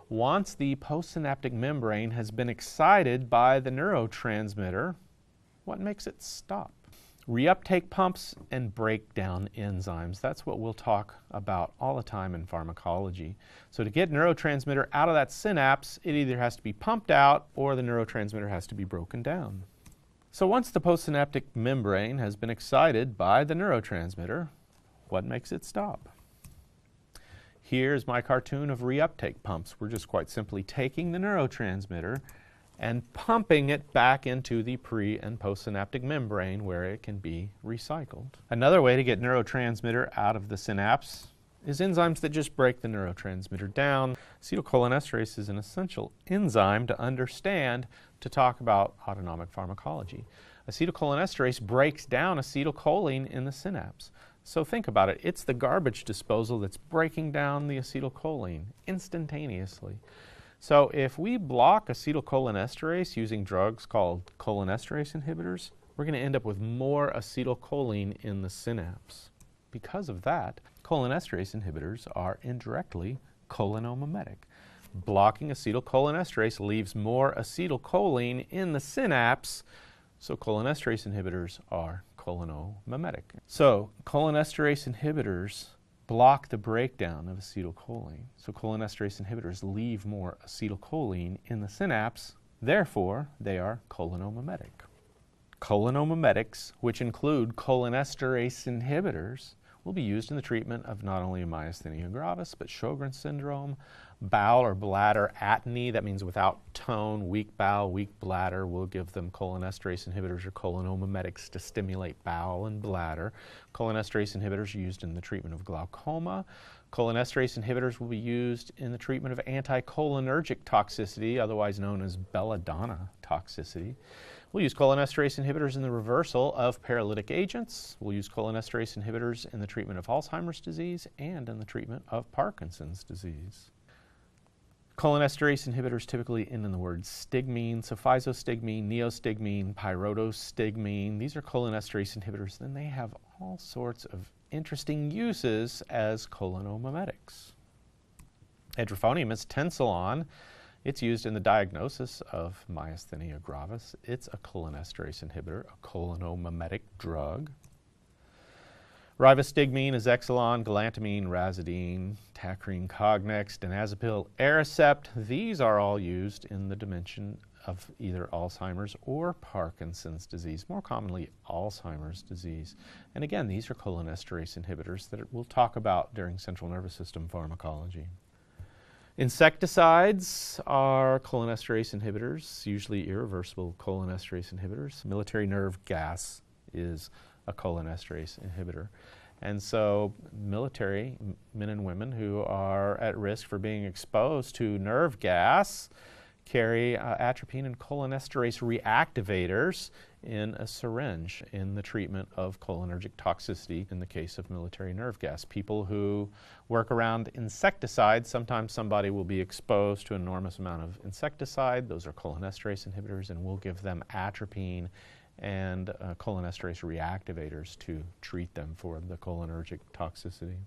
Once the postsynaptic membrane has been excited by the neurotransmitter, what makes it stop? Reuptake pumps and breakdown enzymes. That's what we'll talk about all the time in pharmacology. So to get neurotransmitter out of that synapse, it either has to be pumped out or the neurotransmitter has to be broken down. So once the postsynaptic membrane has been excited by the neurotransmitter, what makes it stop? Here's my cartoon of reuptake pumps. We're just quite simply taking the neurotransmitter and pumping it back into the pre- and postsynaptic membrane where it can be recycled. Another way to get neurotransmitter out of the synapse is enzymes that just break the neurotransmitter down. Acetylcholinesterase is an essential enzyme to understand to talk about autonomic pharmacology. Acetylcholinesterase breaks down acetylcholine in the synapse. So think about it. It's the garbage disposal that's breaking down the acetylcholine instantaneously. So if we block acetylcholinesterase using drugs called cholinesterase inhibitors, we're going to end up with more acetylcholine in the synapse. Because of that, cholinesterase inhibitors are indirectly cholinomimetic. Blocking acetylcholinesterase leaves more acetylcholine in the synapse, so cholinesterase inhibitors are cholinomimetic. So cholinesterase inhibitors block the breakdown of acetylcholine. So cholinesterase inhibitors leave more acetylcholine in the synapse, therefore they are cholinomimetic. Cholinomimetics, which include cholinesterase inhibitors, will be used in the treatment of not only myasthenia gravis, but Sjogren's syndrome, bowel or bladder atony, that means without tone, weak bowel, weak bladder. We'll give them cholinesterase inhibitors or cholinomimetics to stimulate bowel and bladder. Cholinesterase inhibitors are used in the treatment of glaucoma. Cholinesterase inhibitors will be used in the treatment of anticholinergic toxicity, otherwise known as belladonna toxicity. We'll use cholinesterase inhibitors in the reversal of paralytic agents. We'll use cholinesterase inhibitors in the treatment of Alzheimer's disease and in the treatment of Parkinson's disease. Cholinesterase inhibitors typically end in the word stigmine, so physostigmine, neostigmine, pyridostigmine. These are cholinesterase inhibitors. Then they have all sorts of interesting uses as cholinomimetics. Edrophonium is tensilon. It's used in the diagnosis of myasthenia gravis. It's a cholinesterase inhibitor, a cholinomimetic drug. Rivastigmine, Azexalon, galantamine, Razidine, Tacrine, Cognex, Diazepam, Aricept. These are all used in the dimension of either Alzheimer's or Parkinson's disease, more commonly Alzheimer's disease. And again, these are cholinesterase inhibitors that we'll talk about during central nervous system pharmacology. Insecticides are cholinesterase inhibitors, usually irreversible cholinesterase inhibitors. Military nerve gas is a cholinesterase inhibitor. And so military men and women who are at risk for being exposed to nerve gas carry atropine and cholinesterase reactivators in a syringe in the treatment of cholinergic toxicity in the case of military nerve gas. People who work around insecticides, sometimes somebody will be exposed to an enormous amount of insecticide. Those are cholinesterase inhibitors, and we'll give them atropine and cholinesterase reactivators to treat them for the cholinergic toxicity.